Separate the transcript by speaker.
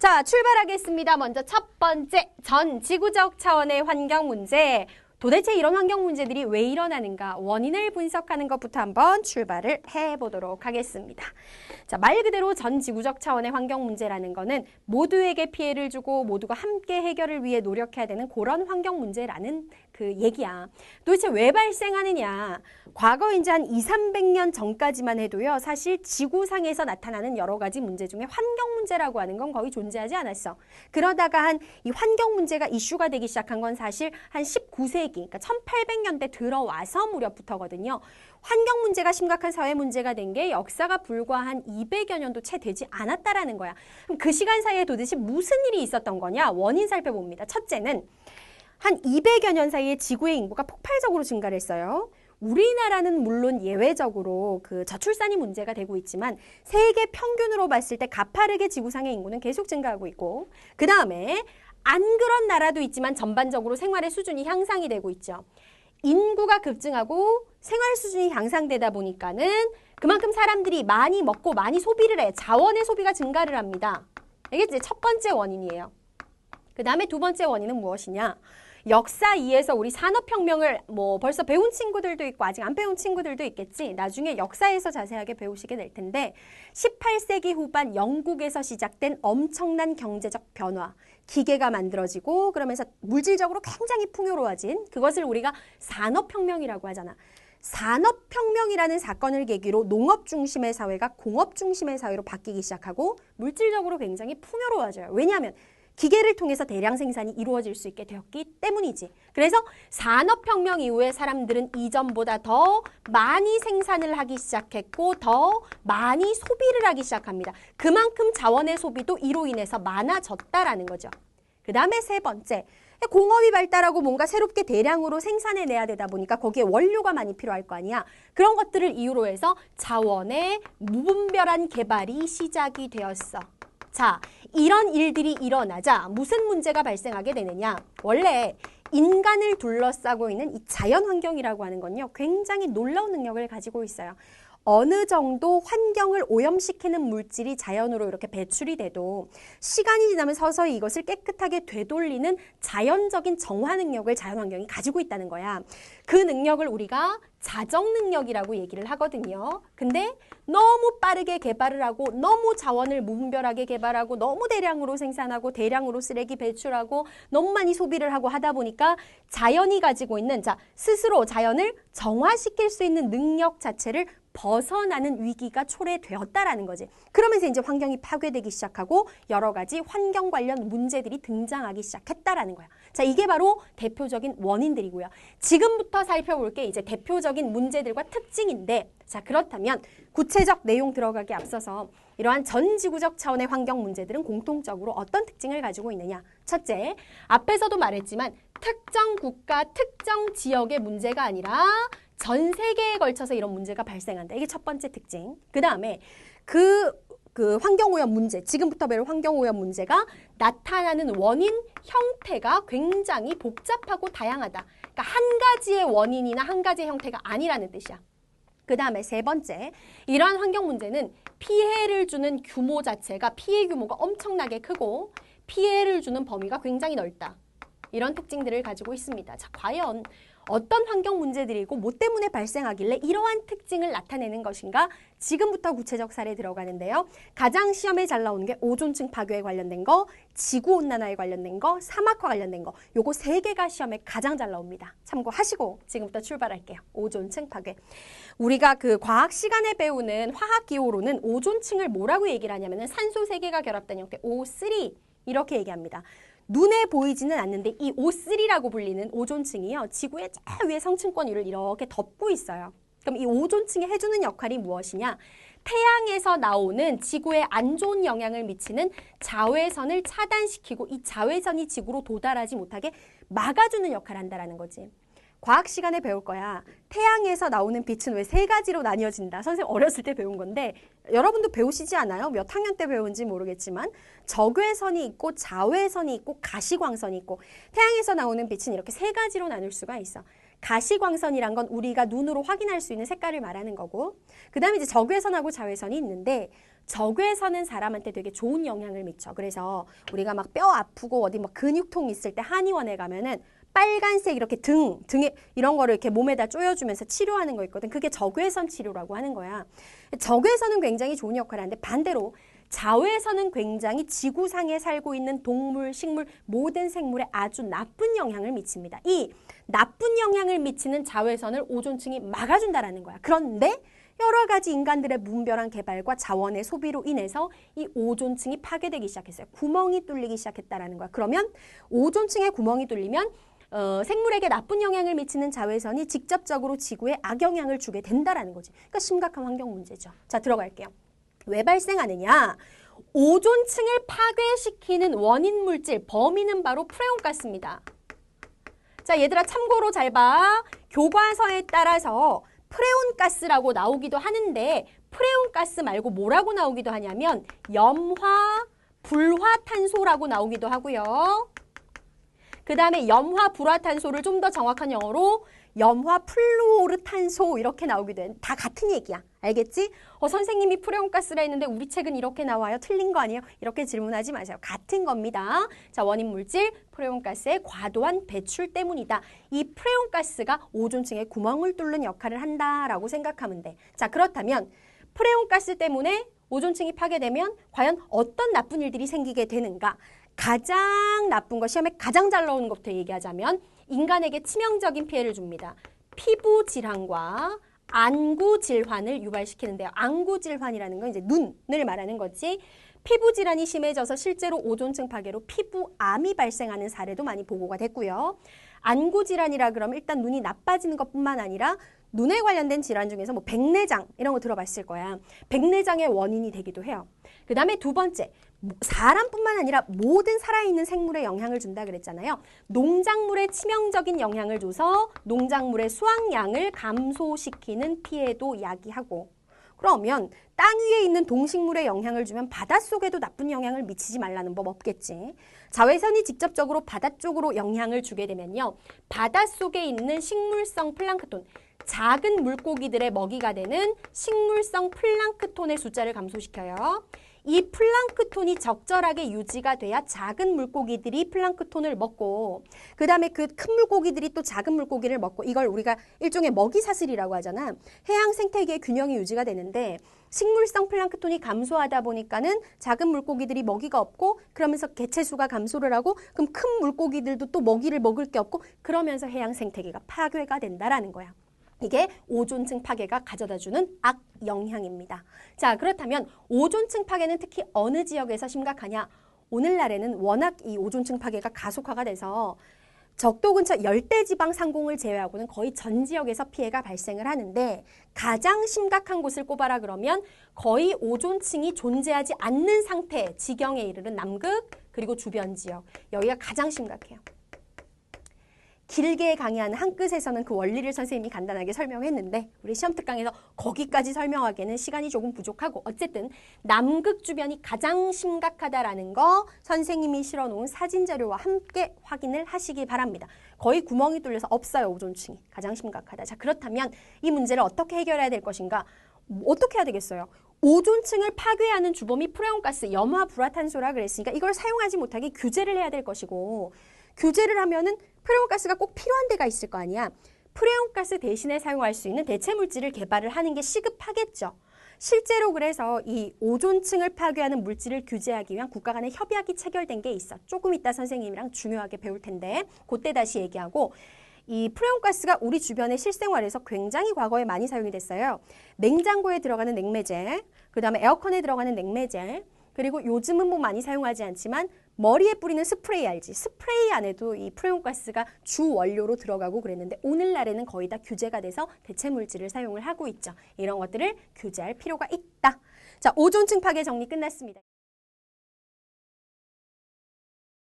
Speaker 1: 자, 출발하겠습니다. 먼저 첫 번째, 전 지구적 차원의 환경 문제. 도대체 이런 환경 문제들이 왜 일어나는가? 원인을 분석하는 것부터 한번 출발을 해보도록 하겠습니다. 자, 말 그대로 전 지구적 차원의 환경 문제라는 거는 모두에게 피해를 주고 모두가 함께 해결을 위해 노력해야 되는 그런 환경 문제라는 그 얘기야. 도대체 왜 발생하느냐? 과거 이제 한 200~300년 전까지만 해도요. 사실 지구상에서 나타나는 여러 가지 문제 중에 환경 문제라고 하는 건 거의 존재하지 않았어. 그러다가 한 이 환경 문제가 이슈가 되기 시작한 건 사실 한 19세기, 그러니까 1800년대 들어와서 무렵부터거든요. 환경 문제가 심각한 사회 문제가 된 게 역사가 불과 한 200여 년도 채 되지 않았다라는 거야. 그럼 그 시간 사이에 도대체 무슨 일이 있었던 거냐? 원인 살펴봅니다. 첫째는 한 200여 년 사이에 지구의 인구가 폭발적으로 증가를 했어요. 우리나라는 물론 예외적으로 그 저출산이 문제가 되고 있지만 세계 평균으로 봤을 때 가파르게 지구상의 인구는 계속 증가하고 있고, 그 다음에 안 그런 나라도 있지만 전반적으로 생활의 수준이 향상이 되고 있죠. 인구가 급증하고 생활 수준이 향상되다 보니까는 그만큼 사람들이 많이 먹고 많이 소비를 해. 자원의 소비가 증가를 합니다. 이게 이제 첫 번째 원인이에요. 그 다음에 두 번째 원인은 무엇이냐? 역사 2에서 우리 산업혁명을 뭐 벌써 배운 친구들도 있고 아직 안 배운 친구들도 있겠지. 나중에 역사에서 자세하게 배우시게 될 텐데 18세기 후반 영국에서 시작된 엄청난 경제적 변화. 기계가 만들어지고 그러면서 물질적으로 굉장히 풍요로워진 그것을 우리가 산업혁명이라고 하잖아. 산업혁명이라는 사건을 계기로 농업 중심의 사회가 공업 중심의 사회로 바뀌기 시작하고 물질적으로 굉장히 풍요로워져요. 왜냐하면 기계를 통해서 대량 생산이 이루어질 수 있게 되었기 때문이지. 그래서 산업혁명 이후에 사람들은 이전보다 더 많이 생산을 하기 시작했고 더 많이 소비를 하기 시작합니다. 그만큼 자원의 소비도 이로 인해서 많아졌다라는 거죠. 그 다음에 세 번째, 공업이 발달하고 뭔가 새롭게 대량으로 생산해내야 되다 보니까 거기에 원료가 많이 필요할 거 아니야. 그런 것들을 이유로 해서 자원의 무분별한 개발이 시작이 되었어. 자, 이런 일들이 일어나자 무슨 문제가 발생하게 되느냐? 원래 인간을 둘러싸고 있는 이 자연환경이라고 하는 건요. 굉장히 놀라운 능력을 가지고 있어요. 어느 정도 환경을 오염시키는 물질이 자연으로 이렇게 배출이 돼도 시간이 지나면 서서히 이것을 깨끗하게 되돌리는 자연적인 정화 능력을 자연환경이 가지고 있다는 거야. 그 능력을 우리가 자정 능력이라고 얘기를 하거든요. 근데 너무 빠르게 개발을 하고 너무 자원을 무분별하게 개발하고 너무 대량으로 생산하고 대량으로 쓰레기 배출하고 너무 많이 소비를 하고 하다 보니까 자연이 가지고 있는 스스로 자연을 정화시킬 수 있는 능력 자체를 벗어나는 위기가 초래되었다라는 거지. 그러면서 이제 환경이 파괴되기 시작하고 여러 가지 환경 관련 문제들이 등장하기 시작했다라는 거야. 자, 이게 바로 대표적인 원인들이고요. 지금부터 살펴볼 게 이제 대표적인 문제들과 특징인데, 자, 그렇다면 구체적 내용 들어가기 앞서서 이러한 전 지구적 차원의 환경 문제들은 공통적으로 어떤 특징을 가지고 있느냐? 첫째, 앞에서도 말했지만 특정 국가, 특정 지역의 문제가 아니라 전 세계에 걸쳐서 이런 문제가 발생한다. 이게 첫 번째 특징. 그 다음에 그 환경오염 문제, 지금부터 배울 환경오염 문제가 나타나는 원인 형태가 굉장히 복잡하고 다양하다. 그러니까 한 가지의 원인이나 한 가지의 형태가 아니라는 뜻이야. 그 다음에 세 번째, 이러한 환경 문제는 피해를 주는 규모 자체가 피해 규모가 엄청나게 크고 피해를 주는 범위가 굉장히 넓다. 이런 특징들을 가지고 있습니다. 자, 과연 어떤 환경 문제들이고 뭐 때문에 발생하길래 이러한 특징을 나타내는 것인가? 지금부터 구체적 사례 들어가는데요. 가장 시험에 잘 나오는 게 오존층 파괴에 관련된 거, 지구온난화에 관련된 거, 사막화 관련된 거. 요거 세 개가 시험에 가장 잘 나옵니다. 참고하시고 지금부터 출발할게요. 오존층 파괴. 우리가 그 과학 시간에 배우는 화학기호로는 오존층을 뭐라고 얘기를 하냐면은 산소 세 개가 결합된 형태 O3 이렇게 얘기합니다. 눈에 보이지는 않는데 이 O3라고 불리는 오존층이요. 지구의 저 위에 성층권 위를 이렇게 덮고 있어요. 그럼 이 오존층이 해주는 역할이 무엇이냐? 태양에서 나오는 지구에 안 좋은 영향을 미치는 자외선을 차단시키고 이 자외선이 지구로 도달하지 못하게 막아주는 역할을 한다는 거지. 과학 시간에 배울 거야. 태양에서 나오는 빛은 왜 세 가지로 나뉘어진다. 선생님 어렸을 때 배운 건데 여러분도 배우시지 않아요? 몇 학년 때 배운지 모르겠지만 적외선이 있고 자외선이 있고 가시광선이 있고 태양에서 나오는 빛은 이렇게 세 가지로 나눌 수가 있어. 가시광선이란 건 우리가 눈으로 확인할 수 있는 색깔을 말하는 거고, 그 다음에 이제 적외선하고 자외선이 있는데, 적외선은 사람한테 되게 좋은 영향을 미쳐. 그래서 우리가 막 뼈 아프고 어디 막 근육통 있을 때 한의원에 가면은 빨간색 이렇게 등에 이런 거를 이렇게 몸에다 쪼여주면서 치료하는 거 있거든. 그게 적외선 치료라고 하는 거야. 적외선은 굉장히 좋은 역할을 하는데 반대로 자외선은 굉장히 지구상에 살고 있는 동물, 식물, 모든 생물에 아주 나쁜 영향을 미칩니다. 이 나쁜 영향을 미치는 자외선을 오존층이 막아준다라는 거야. 그런데 여러 가지 인간들의 무분별한 개발과 자원의 소비로 인해서 이 오존층이 파괴되기 시작했어요. 구멍이 뚫리기 시작했다라는 거야. 그러면 오존층에 구멍이 뚫리면 생물에게 나쁜 영향을 미치는 자외선이 직접적으로 지구에 악영향을 주게 된다라는 거지. 그러니까 심각한 환경 문제죠. 자, 들어갈게요. 왜 발생하느냐? 오존층을 파괴시키는 원인 물질, 범인은 바로 프레온가스입니다. 자, 얘들아 참고로 잘 봐. 교과서에 따라서 프레온가스라고 나오기도 하는데 프레온가스 말고 뭐라고 나오기도 하냐면 염화, 불화탄소라고 나오기도 하고요. 그 다음에 염화, 불화탄소를 좀 더 정확한 영어로 염화 플루오르탄소 이렇게 나오기도 해. 다 같은 얘기야. 알겠지? 선생님이 프레온가스라 했는데 우리 책은 이렇게 나와요. 틀린 거 아니에요? 이렇게 질문하지 마세요. 같은 겁니다. 자, 원인 물질 프레온가스의 과도한 배출 때문이다. 이 프레온가스가 오존층에 구멍을 뚫는 역할을 한다라고 생각하면 돼. 자, 그렇다면 프레온가스 때문에 오존층이 파괴되면 과연 어떤 나쁜 일들이 생기게 되는가? 가장 나쁜 거, 시험에 가장 잘 나오는 것부터 얘기하자면 인간에게 치명적인 피해를 줍니다. 피부 질환과 안구 질환을 유발시키는데요. 안구 질환이라는 건 이제 눈을 말하는 거지. 피부 질환이 심해져서 실제로 오존층 파괴로 피부암이 발생하는 사례도 많이 보고가 됐고요. 안구 질환이라 그러면 일단 눈이 나빠지는 것뿐만 아니라 눈에 관련된 질환 중에서 뭐 백내장 이런 거 들어봤을 거야. 백내장의 원인이 되기도 해요. 그 다음에 두 번째, 사람뿐만 아니라 모든 살아있는 생물에 영향을 준다 그랬잖아요. 농작물에 치명적인 영향을 줘서 농작물의 수확량을 감소시키는 피해도 야기하고, 그러면 땅 위에 있는 동식물에 영향을 주면 바닷속에도 나쁜 영향을 미치지 말라는 법 없겠지. 자외선이 직접적으로 바다 쪽으로 영향을 주게 되면요. 바닷속에 있는 식물성 플랑크톤, 작은 물고기들의 먹이가 되는 식물성 플랑크톤의 숫자를 감소시켜요. 이 플랑크톤이 적절하게 유지가 돼야 작은 물고기들이 플랑크톤을 먹고, 그 다음에 그 큰 물고기들이 또 작은 물고기를 먹고, 이걸 우리가 일종의 먹이 사슬이라고 하잖아. 해양 생태계의 균형이 유지가 되는데 식물성 플랑크톤이 감소하다 보니까는 작은 물고기들이 먹이가 없고, 그러면서 개체수가 감소를 하고, 그럼 큰 물고기들도 또 먹이를 먹을 게 없고, 그러면서 해양 생태계가 파괴가 된다라는 거야. 이게 오존층 파괴가 가져다주는 악영향입니다. 자, 그렇다면 오존층 파괴는 특히 어느 지역에서 심각하냐? 오늘날에는 워낙 이 오존층 파괴가 가속화가 돼서 적도 근처 열대지방 상공을 제외하고는 거의 전 지역에서 피해가 발생을 하는데, 가장 심각한 곳을 꼽아라 그러면 거의 오존층이 존재하지 않는 상태, 지경에 이르는 남극 그리고 주변 지역, 여기가 가장 심각해요. 길게 강의하는 한 끝에서는 그 원리를 선생님이 간단하게 설명했는데 우리 시험 특강에서 거기까지 설명하기에는 시간이 조금 부족하고, 어쨌든 남극 주변이 가장 심각하다라는 거 선생님이 실어놓은 사진 자료와 함께 확인을 하시기 바랍니다. 거의 구멍이 뚫려서 없어요. 오존층이 가장 심각하다. 자, 그렇다면 이 문제를 어떻게 해결해야 될 것인가? 어떻게 해야 되겠어요? 오존층을 파괴하는 주범이 프레온가스, 염화 불화탄소라 그랬으니까 이걸 사용하지 못하게 규제를 해야 될 것이고, 규제를 하면은 프레온가스가 꼭 필요한 데가 있을 거 아니야. 프레온가스 대신에 사용할 수 있는 대체 물질을 개발을 하는 게 시급하겠죠. 실제로 그래서 이 오존층을 파괴하는 물질을 규제하기 위한 국가 간의 협약이 체결된 게 있어. 조금 이따 선생님이랑 중요하게 배울 텐데 그때 다시 얘기하고, 이 프레온가스가 우리 주변의 실생활에서 굉장히 과거에 많이 사용이 됐어요. 냉장고에 들어가는 냉매젤, 그 다음에 에어컨에 들어가는 냉매젤, 그리고 요즘은 뭐 많이 사용하지 않지만 머리에 뿌리는 스프레이 알지? 스프레이 안에도 이 프레온가스가 주 원료로 들어가고 그랬는데 오늘날에는 거의 다 규제가 돼서 대체 물질을 사용을 하고 있죠. 이런 것들을 규제할 필요가 있다. 자, 오존층 파괴 정리 끝났습니다.